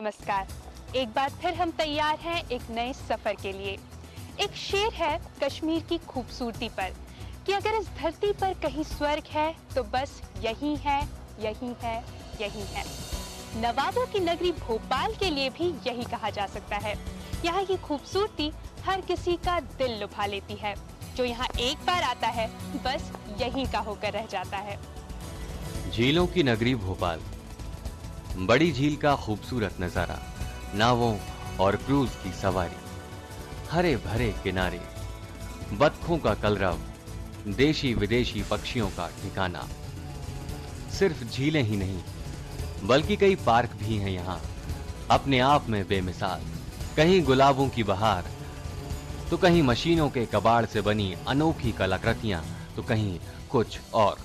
नमस्कार। एक बार फिर हम तैयार हैं एक नए सफर के लिए। एक शेर है कश्मीर की खूबसूरती पर कि अगर इस धरती पर कहीं स्वर्ग है तो बस यही है, यही है, यही है। नवाबों की नगरी भोपाल के लिए भी यही कहा जा सकता है। यहाँ की खूबसूरती हर किसी का दिल लुभा लेती है। जो यहाँ एक बार आता है बस यहीं का होकर रह जाता है। झीलों की नगरी भोपाल, बड़ी झील का खूबसूरत नजारा, नावों और क्रूज की सवारी, हरे भरे किनारे, बत्तखों का कलरव, देशी विदेशी पक्षियों का ठिकाना। सिर्फ झीलें ही नहीं बल्कि कई पार्क भी हैं यहाँ, अपने आप में बेमिसाल। कहीं गुलाबों की बहार तो कहीं मशीनों के कबाड़ से बनी अनोखी कलाकृतियां, तो कहीं कुछ और।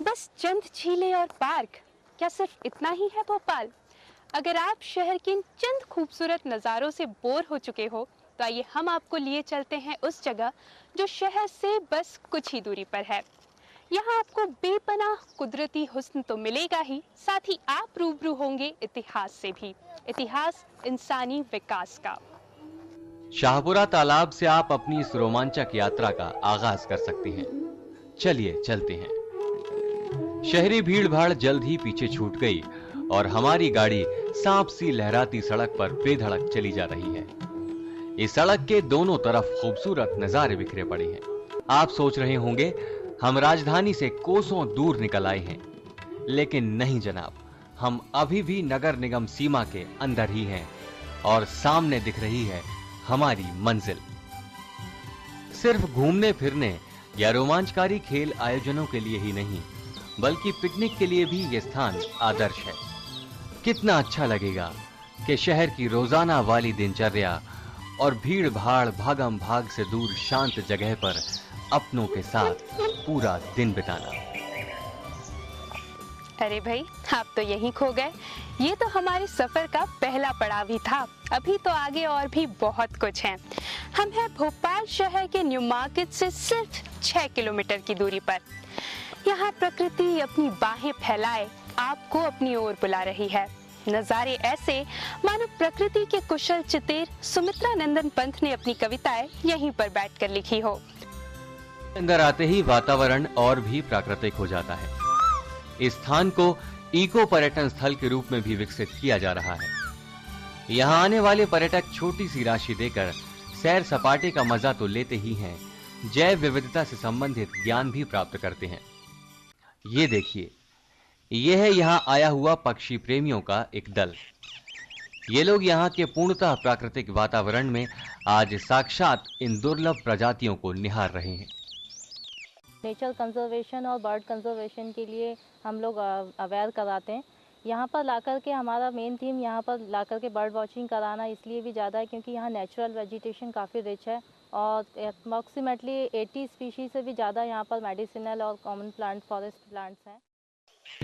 बस चंद झीलें और पार्क, क्या सिर्फ इतना ही है भोपाल? अगर आप शहर के इन चंद खूबसूरत नज़ारों से बोर हो चुके हो तो आइए हम आपको लिए चलते हैं उस जगह जो शहर से बस कुछ ही दूरी पर है। यहाँ आपको बेपनाह कुदरती हुस्न तो मिलेगा ही, साथ ही आप रूबरू होंगे इतिहास से भी, इतिहास इंसानी विकास का। शाहपुरा तालाब से आप अपनी इस रोमांचक यात्रा का आगाज कर सकते हैं। चलिए चलते हैं। शहरी भीड़ भाड़ जल्द ही पीछे छूट गई और हमारी गाड़ी सांप सी लहराती सड़क पर बेधड़क चली जा रही है। इस सड़क के दोनों तरफ खूबसूरत नजारे बिखरे पड़े हैं। आप सोच रहे होंगे हम राजधानी से कोसों दूर निकल आए हैं, लेकिन नहीं जनाब, हम अभी भी नगर निगम सीमा के अंदर ही हैं और सामने दिख रही है हमारी मंजिल। सिर्फ घूमने फिरने या रोमांचकारी खेल आयोजनों के लिए ही नहीं बल्कि पिकनिक के लिए भी यह स्थान आदर्श है। कितना अच्छा लगेगा कि शहर की रोजाना वाली दिनचर्या और भीड़ भाड़ भागम भाग से दूर शांत जगह पर अपनों के साथ पूरा दिन बिताना। अरे भाई, आप तो यहीं खो गए। ये तो हमारे सफर का पहला पड़ाव ही था। अभी तो आगे और भी बहुत कुछ है। हम हैं भोपाल शहर के न्यू मार्केट से सिर्फ 6 किलोमीटर की दूरी पर। यहाँ प्रकृति अपनी बाहें फैलाए आपको अपनी ओर बुला रही है। नजारे ऐसे मानो प्रकृति के कुशल चितेर सुमित्रा नंदन पंत ने अपनी कविताएं यहीं पर बैठकर लिखी हो। अंदर आते ही वातावरण और भी प्राकृतिक हो जाता है। इस स्थान को इको पर्यटन स्थल के रूप में भी विकसित किया जा रहा है। यहाँ आने वाले पर्यटक छोटी सी राशि देकर सैर सपाटे का मजा तो लेते ही हैं, जैव विविधता से संबंधित ज्ञान भी प्राप्त करते हैं। ये देखिए, ये है यहाँ आया हुआ पक्षी प्रेमियों का एक दल। ये लोग यहाँ के पूर्णतः प्राकृतिक वातावरण में आज साक्षात इन दुर्लभ प्रजातियों को निहार रहे हैं। नेचर कंजर्वेशन और बर्ड कंजर्वेशन के लिए हम लोग अवेयर कराते हैं। यहाँ पर लाकर के हमारा मेन थीम यहाँ पर लाकर के बर्ड वॉचिंग कराना इसलिए भी ज़्यादा है क्योंकि यहाँ नेचुरल वेजिटेशन काफ़ी रिच है और अप्रॉक्सीमेटली 80 स्पीशीज से भी ज़्यादा यहाँ पर मेडिसिनल और कॉमन प्लांट फॉरेस्ट प्लांट्स हैं।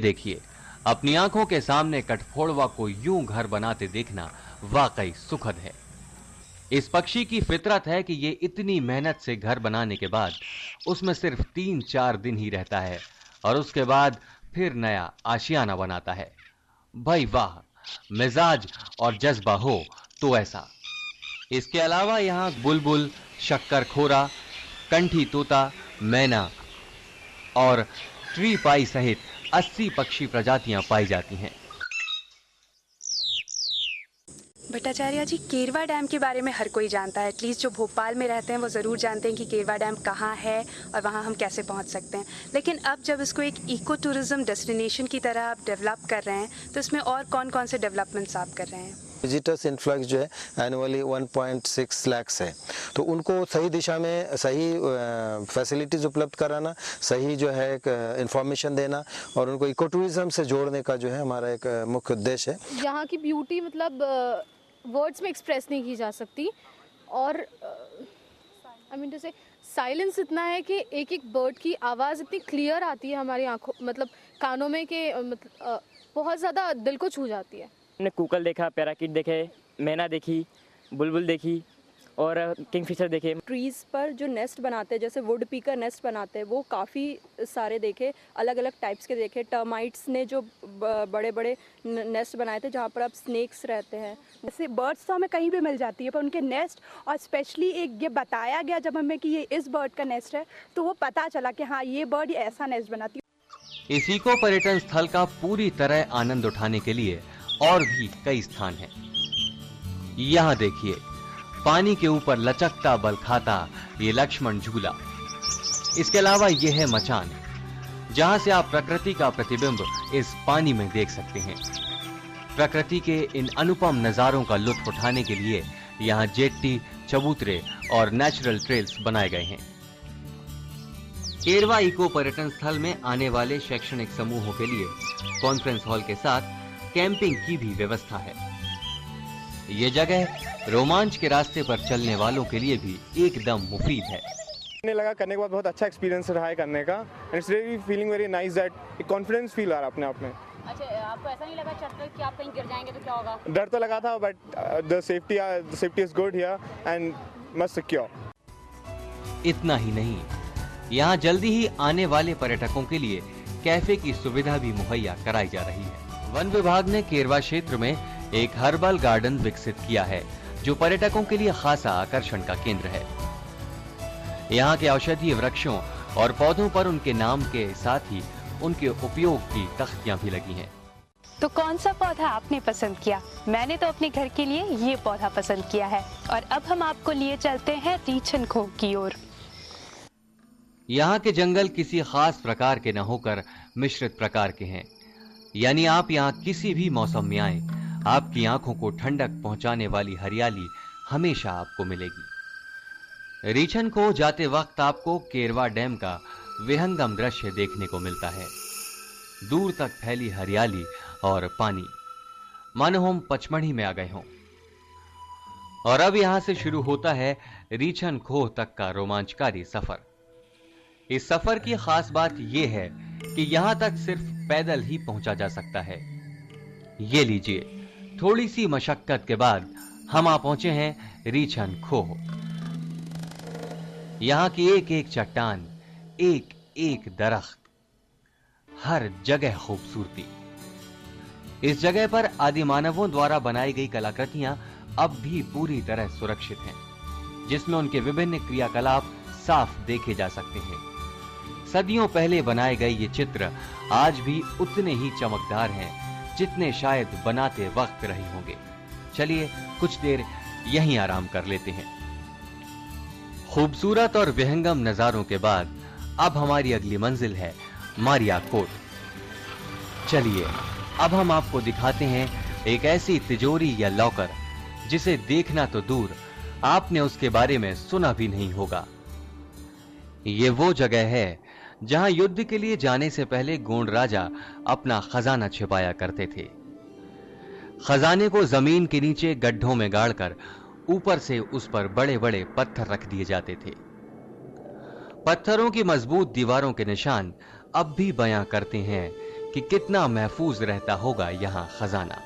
देखिए, अपनी आंखों के सामने कठफोड़वा को यूं घर बनाते देखना वाकई सुखद है। इस पक्षी की फितरत है कि ये इतनी मेहनत से घर बनाने के बाद उसमें सिर्फ 3-4 दिन ही रहता है और उसके बाद फिर नया आशियाना बनाता है। भाई वाह, मिजाज और जज्बा हो तो ऐसा। इसके अलावा यहाँ बुलबुल, शक्करखोरा, कंठी तोता, मैना और ट्री पाई सहित 80 पक्षी प्रजातियां पाई जाती हैं। भट्टाचार्य जी, केरवा डैम के बारे में हर कोई जानता है। एटलीस्ट जो भोपाल में रहते हैं वो ज़रूर जानते हैं कि केरवा डैम कहाँ है और वहाँ हम कैसे पहुँच सकते हैं। लेकिन अब जब इसको एक इको टूरिज्म डेस्टिनेशन की तरह आप डेवलप कर रहे हैं तो इसमें और कौन कौन से डेवलपमेंट्स आप कर रहे हैं? विजिटर्स इन्फ्लक्स जो है एनुअली 1.6 लाख है, तो उनको सही दिशा में सही फैसिलिटीज़ उपलब्ध कराना, सही जो है एक इंफॉर्मेशन देना और उनको इको टूरिज्म से जोड़ने का जो है हमारा एक मुख्य उद्देश्य है। यहाँ की ब्यूटी मतलब वर्ड्स में एक्सप्रेस नहीं की जा सकती और आई मीन टू से साइलेंस इतना है कि एक एक बर्ड की आवाज़ इतनी क्लियर आती है हमारी आंखों मतलब कानों में कि बहुत ज़्यादा दिल को छू जाती है। हमने कूकल देखा, पैराकीट देखे, मैना देखी, बुलबुल देखी और किंगफिशर देखे। ट्रीज़ पर जो नेस्ट बनाते हैं, जैसे वुड पीकर नेस्ट बनाते हैं, वो काफ़ी सारे देखे, अलग अलग टाइप्स के देखे। टर्माइट्स ने जो बड़े बड़े नेस्ट बनाए थे जहाँ पर अब स्नेक्स रहते हैं। जैसे बर्ड्स तो हमें कहीं भी मिल जाती है, पर उनके नेस्ट, और स्पेशली एक ये बताया गया जब हमें कि ये इस बर्ड का नेस्ट है, तो वो पता चला कि हाँ ये बर्ड ऐसा नेस्ट बनाती है। इस इको पर्यटन स्थल का पूरी तरह आनंद उठाने के लिए और भी कई स्थान हैं। यहाँ देखिए, पानी के ऊपर लचकता बल खाता ये लक्ष्मण झूला। इसके अलावा ये है मचान, जहां से आप प्रकृति का प्रतिबिंब इस पानी में देख सकते हैं। प्रकृति के इन अनुपम नजारों का लुत्फ उठाने के लिए यहाँ जेट्टी, चबूतरे और नेचुरल ट्रेल्स बनाए गए हैं। केरवा इको पर्यटन स्थल में आने वाले शैक्षणिक समूहों के लिए कॉन्फ्रेंस हॉल के साथ कैंपिंग की भी व्यवस्था है। ये जगह रोमांच के रास्ते पर चलने वालों के लिए भी एकदम मुफीद है। करने लगा, करने के बाद बहुत अच्छा एक्सपीरियंस रहा है करने का, and it's really feeling very nice that एक कॉन्फिडेंस फील आ रहा है अपने आप में। अच्छा, आपको ऐसा नहीं लगा चढ़कर कि आप कहीं गिर जाएंगे तो क्या होगा? डर तो लगा था, but the safety is good here and must secure. इतना ही नहीं, यहाँ जल्दी ही आने वाले पर्यटकों के लिए कैफे की सुविधा भी मुहैया कराई जा रही है। वन विभाग ने केरवा क्षेत्र में एक हर्बल गार्डन विकसित किया है, जो पर्यटकों के लिए खासा आकर्षण का केंद्र है। यहाँ के औषधीय वृक्षों और पौधों पर उनके नाम के साथ ही उनके उपयोग की तख्तियां भी लगी हैं। तो कौन सा पौधा आपने पसंद किया? मैंने तो अपने घर के लिए ये पौधा पसंद किया है। और अब हम आपको लिए चलते हैं रीछन खोह की ओर। यहाँ के जंगल किसी खास प्रकार के न होकर मिश्रित प्रकार के हैं, यानी आप यहाँ किसी भी मौसम में आए, आपकी आंखों को ठंडक पहुंचाने वाली हरियाली हमेशा आपको मिलेगी। रीछन खोह जाते वक्त आपको केरवा डैम का विहंगम दृश्य देखने को मिलता है। दूर तक फैली हरियाली और पानी, मानो हम पचमढ़ी में आ गए हों। और अब यहां से शुरू होता है रीछन खोह तक का रोमांचकारी सफर। इस सफर की खास बात यह है कि यहां तक सिर्फ पैदल ही पहुंचा जा सकता है। ये लीजिए, थोड़ी सी मशक्कत के बाद हम आ पहुंचे हैं रीछन खोह। यहां की एक एक चट्टान, एक एक दरख्त, हर जगह खूबसूरती। इस जगह पर आदि मानवों द्वारा बनाई गई कलाकृतियां अब भी पूरी तरह सुरक्षित हैं, जिसमें उनके विभिन्न क्रियाकलाप साफ देखे जा सकते हैं। सदियों पहले बनाए गए ये चित्र आज भी उतने ही चमकदार हैं जितने शायद बनाते वक्त रहे होंगे। चलिए कुछ देर यहीं आराम कर लेते हैं। खूबसूरत और विहंगम नजारों के बाद अब हमारी अगली मंजिल है मारिया कोट। चलिए अब हम आपको दिखाते हैं एक ऐसी तिजोरी या लॉकर जिसे देखना तो दूर, आपने उसके बारे में सुना भी नहीं होगा। ये वो जगह है जहां युद्ध के लिए जाने से पहले गोंड राजा अपना खजाना छिपाया करते थे। खजाने को जमीन के नीचे गड्ढों में गाड़कर ऊपर से उस पर बड़े बड़े पत्थर रख दिए जाते थे। पत्थरों की मजबूत दीवारों के निशान अब भी बयां करते हैं कि कितना महफूज रहता होगा यहां खजाना।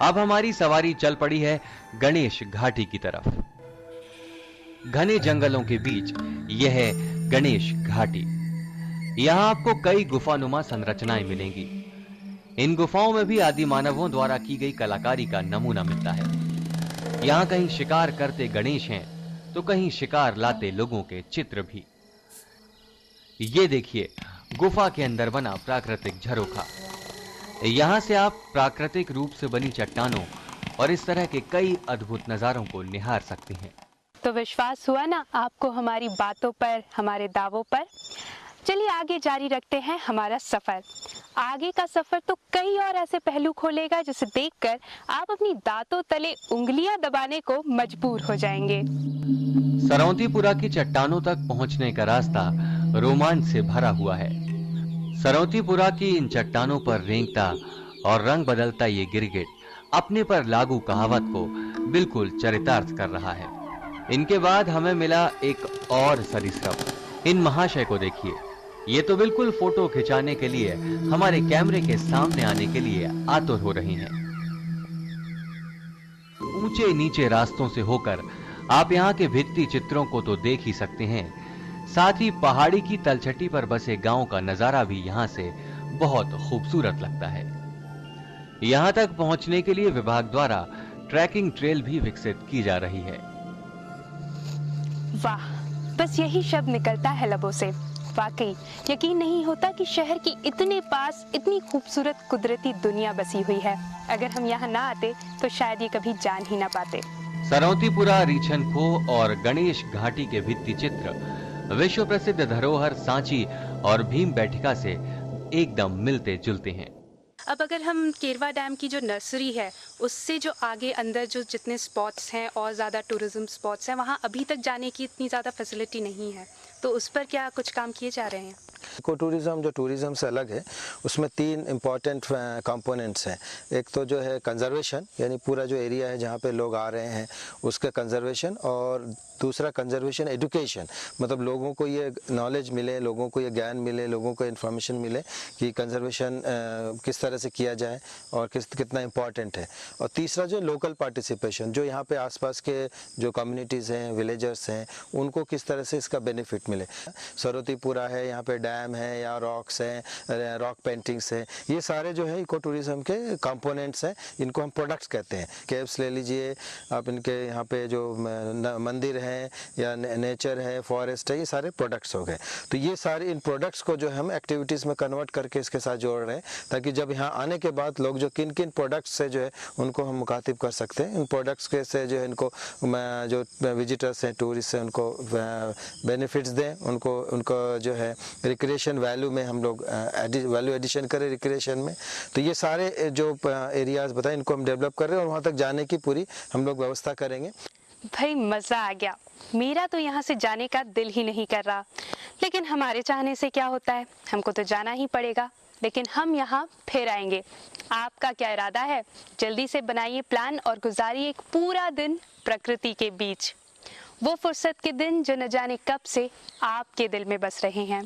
अब हमारी सवारी चल पड़ी है गणेश घाटी की तरफ। घने जंगलों के बीच यह है गणेश घाटी। यहां आपको कई गुफानुमा संरचनाएं मिलेंगी। इन गुफाओं में भी आदि मानवों द्वारा की गई कलाकारी का नमूना मिलता है। यहां कहीं शिकार करते गणेश हैं तो कहीं शिकार लाते लोगों के चित्र भी। ये देखिए, गुफा के अंदर बना प्राकृतिक झरोखा। यहां से आप प्राकृतिक रूप से बनी चट्टानों और इस तरह के कई अद्भुत नजारों को निहार सकते हैं। तो विश्वास हुआ ना आपको हमारी बातों पर, हमारे दावों पर। चलिए आगे जारी रखते हैं हमारा सफर। आगे का सफर तो कई और ऐसे पहलू खोलेगा जिसे देखकर आप अपनी दांतों तले उंगलियां दबाने को मजबूर हो जाएंगे। सरौतीपुरा की चट्टानों तक पहुंचने का रास्ता रोमांच से भरा हुआ है। सरौतीपुरा की इन चट्टानों पर रेंगता और रंग बदलता ये गिरगिट अपने पर लागू कहावत को बिल्कुल चरितार्थ कर रहा है। इनके बाद हमें मिला एक और सरीसृप। इन महाशय को देखिए, ये तो बिल्कुल फोटो खिंचाने के लिए हमारे कैमरे के सामने आने के लिए आतुर हो रही हैं। ऊंचे नीचे रास्तों से होकर आप यहाँ के भित्ति चित्रों को तो देख ही सकते हैं, साथ ही पहाड़ी की तलछटी पर बसे गांव का नजारा भी यहाँ से बहुत खूबसूरत लगता है। यहाँ तक पहुंचने के लिए विभाग द्वारा ट्रैकिंग ट्रेल भी विकसित की जा रही है। वाह, बस यही शब्द निकलता है लबों से। वाकई यकीन नहीं होता कि शहर की इतने पास इतनी खूबसूरत कुदरती दुनिया बसी हुई है। अगर हम यहाँ ना आते तो शायद ये कभी जान ही ना पाते। सरौतीपुरा, रीछनखो और गणेश घाटी के भित्ति चित्र विश्व प्रसिद्ध धरोहर सांची और भीमबेटका से एकदम मिलते जुलते हैं। अब अगर हम केरवा डैम की जो नर्सरी है उससे जो आगे अंदर जो जितने स्पॉट्स हैं और ज़्यादा टूरिज्म स्पॉट्स हैं, वहाँ अभी तक जाने की इतनी ज़्यादा फैसिलिटी नहीं है, तो उस पर क्या कुछ काम किए जा रहे हैं? इको टूरिज्म जो टूरिज्म से अलग है, उसमें 3 इम्पॉर्टेंट कंपोनेंट्स हैं। एक तो जो है कंजर्वेशन, यानी पूरा जो एरिया है जहाँ पे लोग आ रहे हैं उसका कंजर्वेशन, और दूसरा कंजर्वेशन एजुकेशन, मतलब लोगों को ये नॉलेज मिले, लोगों को ये ज्ञान मिले, लोगों को इन्फॉर्मेशन मिले कि कंजर्वेशन किस तरह से किया जाए और कितना इम्पॉर्टेंट है। और तीसरा जो लोकल पार्टिसिपेशन, जो यहाँ पे आसपास के जो कम्युनिटीज़ हैं, विलेजर्स हैं, उनको किस तरह से इसका बेनिफिट मिले। सरौतीपुरा है, यहाँ पे डैम है या रॉक्स हैं, रॉक पेंटिंग्स हैं, ये सारे जो है इको टूरिज्म के कंपोनेंट्स हैं, इनको हम प्रोडक्ट्स कहते हैं। केव्स ले लीजिए आप, इनके यहाँ पे जो मंदिर हैं या नेचर है, फॉरेस्ट है, ये सारे प्रोडक्ट्स हो गए। तो ये सारे इन प्रोडक्ट्स को जो हम एक्टिविटीज़ में कन्वर्ट करके इसके साथ जोड़ रहे हैं, ताकि जब यहाँ आने के बाद लोग जो किन किन प्रोडक्ट्स से जो है उनको हम मुखातिब कर सकते हैं। इन प्रोडक्ट्स के से जो है इनको जो विजिटर्स हैं, टूरिस्ट हैं, उनको बेनिफिट्स दें, उनको जो है रिक्रिएशन वैल्यू में हम लोग वैल्यू एडिशन करें रिक्रिएशन में। तो ये सारे जो एरियाज़ बताएं, इनको हम डेवलप कर रहे हैं और वहाँ तक जाने की पूरी हम लोग व्यवस्था करेंगे। भाई मज़ा आ गया, मेरा तो यहाँ से जाने का दिल ही नहीं कर रहा, लेकिन हमारे चाहने से क्या होता है, हमको तो जाना ही पड़ेगा। लेकिन हम यहाँ फिर आएंगे। आपका क्या इरादा है? जल्दी से बनाइए प्लान और गुजारिए एक पूरा दिन प्रकृति के बीच, वो फुर्सत के दिन जो न जाने कब से आपके दिल में बस रहे हैं।